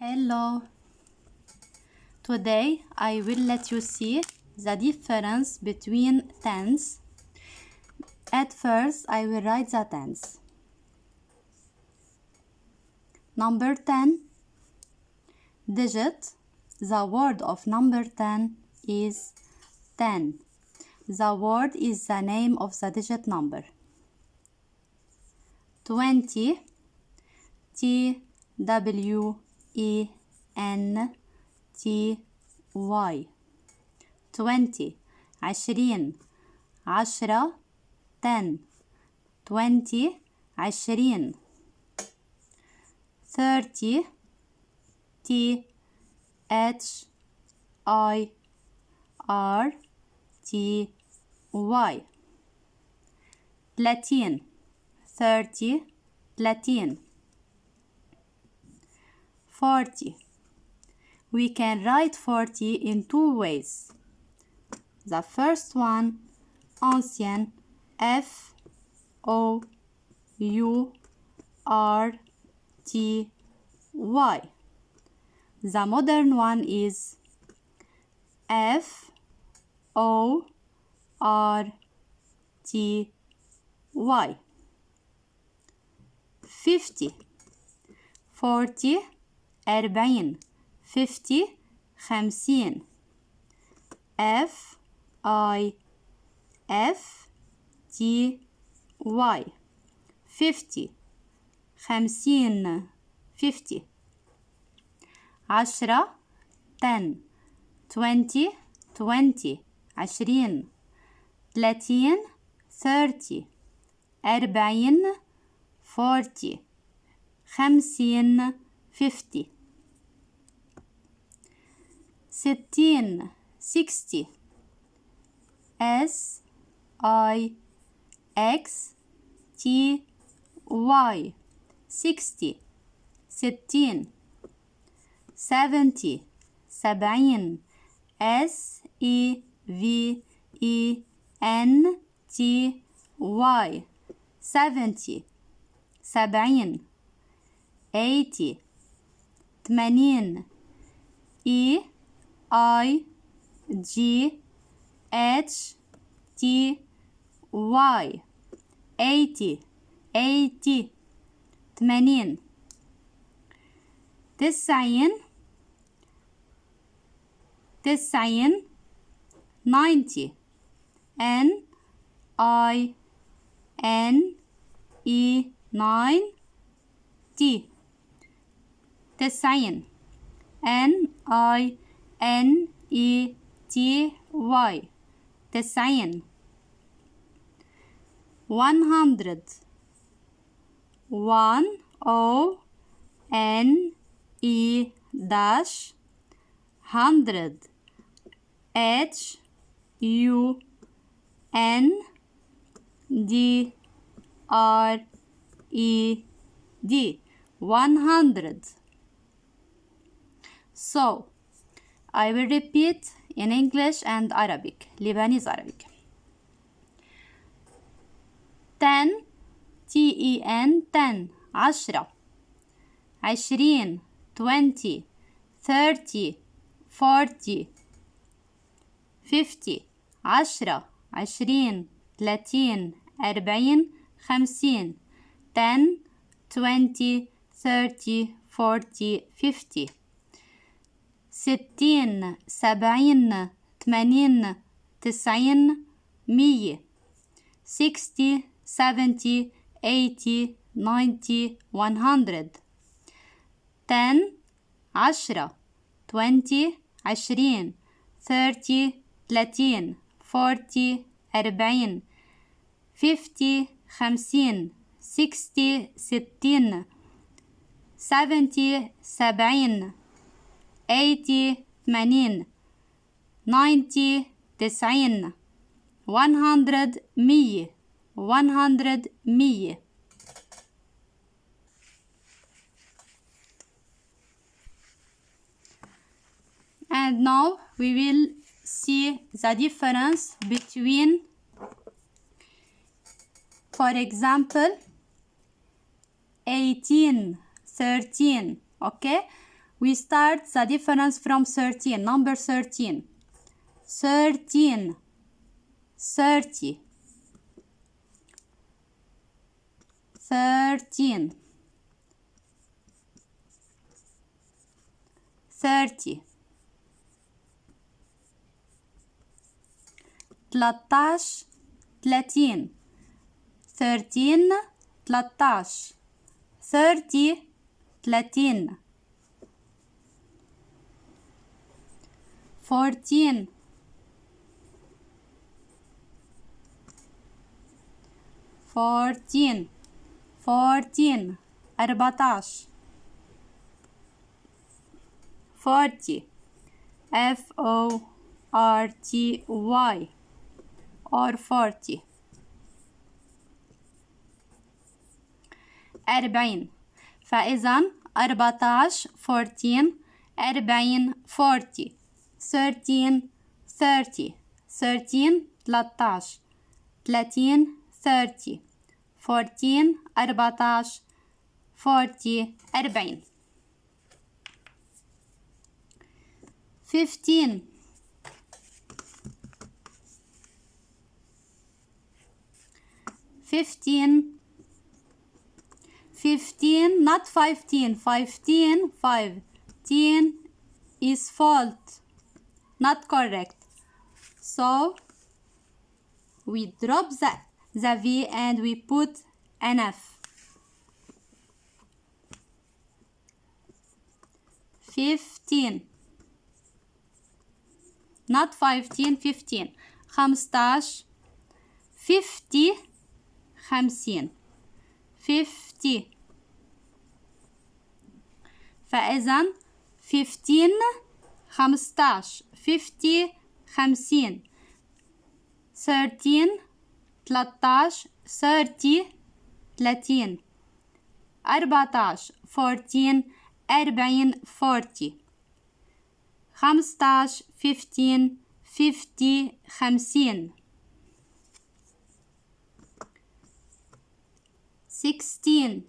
Hello. Today I will let you see the difference between tens. At first I will write the tens. Number 10 digit. The word of number 10 is 10. The word is the name of the digit number. 20 TWENTY 20 20 10 20 20 30 THIRTY 30 40 We can write 40 in two ways. The first one, ancien, FOURTY. The modern one is FORTY. 50 40 40 50 50 FIFTY 50 50 50 10 10 20 20 20 30 30 40 40 50 50 60 60 SIXTY 60 60 70 70 SEVENTY 70 70 80 80 EIGHTY 80 80 80 90 90 NINE 90 90 NINETY 90 100 100 HUNDRED 100 So I will repeat in English and Arabic, Lebanese Arabic. 10 TEN 10 10 20 20 30 40 50 10 20 30 40 50 10 20 30 40 50 60 70 80 90 100 60 70 80 90 100 10 10 20 20 30 30 40 40 50 50 60 60 70 70 80 80 90 90 100 100 And now we will see the difference between, for example, 18 13. Okay, We start the difference from 13. Number 13. 13. 30. 13. 30. 13. 30. 13. 13. 30. 30. 14. 14. 14. 14. 40. F-O-R-T-Y or 40. 40. فإذا 14 14 40 40 13 30 13 13 30 30 14 14 40 40 15 15 15 not 15 15 15 is fault, not correct, so we drop the V and we put an F. 15 not 15 15 15 50 50 50 فإذا 15 15 50 50 13 13 30 30 14 14 40 40 15 15 50 50 16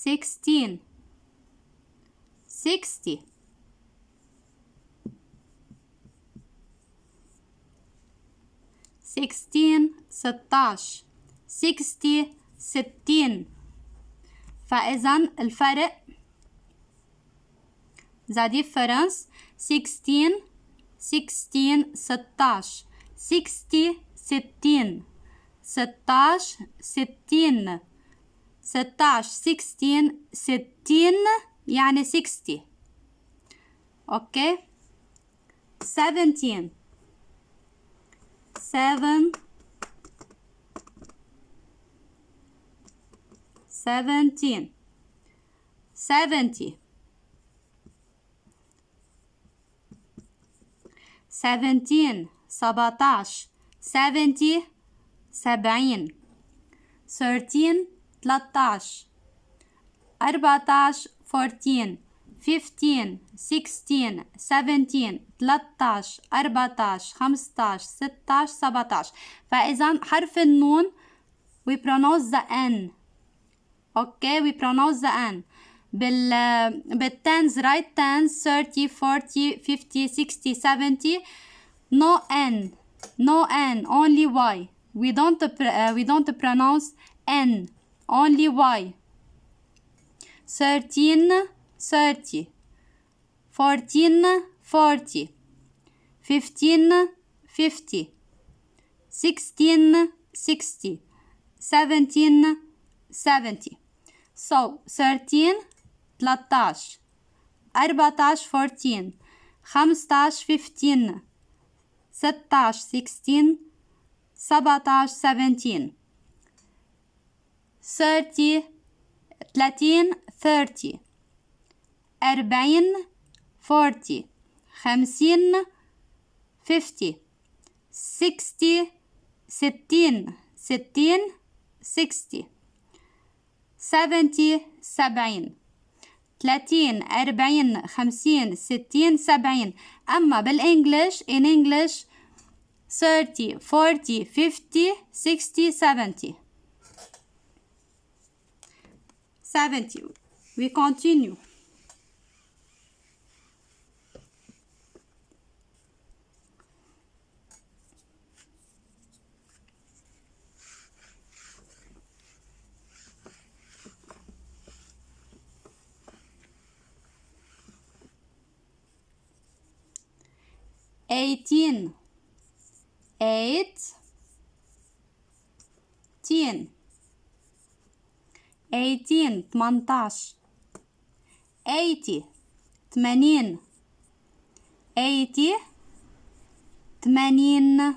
16 60 16 16 60 60 فإذا الفرق the difference 16 16 16 60 60 16 60 16 16 60 يعني 60 اوكي 17 7 17 70 17 17 70 70 13 13 14 14 15 16 17 13 14 15 16 17 فإذا حرف النون we pronounce the N. okay we pronounce the N. بالتنز right tens 30 40 50 60 70 no N no N only Y. we don't pronounce N, only Y. 13 30 14 40 15 50 16 60 17 70 so 13 13 14 14 15 15 16 16 17 17 30 30 30 40 40 50 50 60 60 60 60 70 70 30 40 50 60 70 أما بالإنجليش in English 30 40 50 60 70 70. We continue. Eighteen. 18. 18. 80. 80. 80. 80. 19.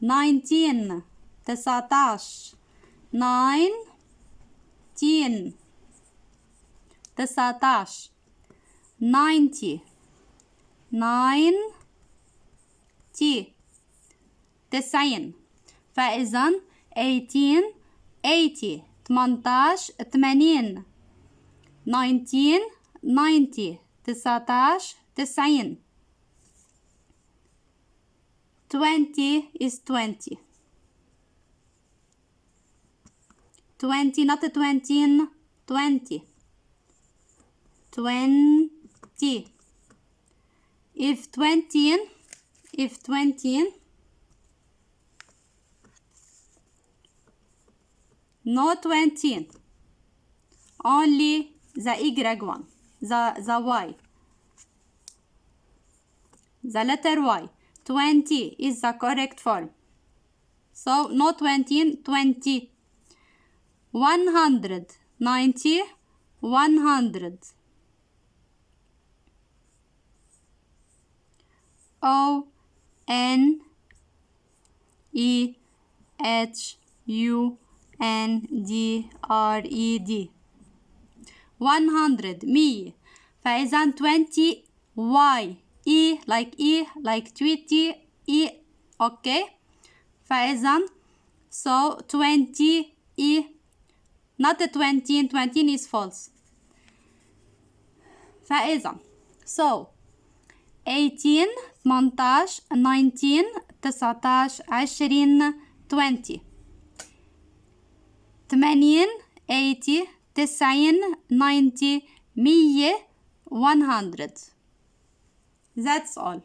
19. 19. 19. 90. 90. فإذا 18 80 18 80 19 90 19 90. 20 is 20. 20 not 20. 20. 20. If 20 no 20, only the Y1, the Y, the letter Y. 20 is the correct form. So no 20, 20. 100, 90, 100. O N E H U N D R E D. 100 100. فإذا 20 Y E like 20 E. okay. فإذا so 20 E not 20 is false. فإذا so 18 18 19 19 20 20. 80 80 90 90 100. That's all.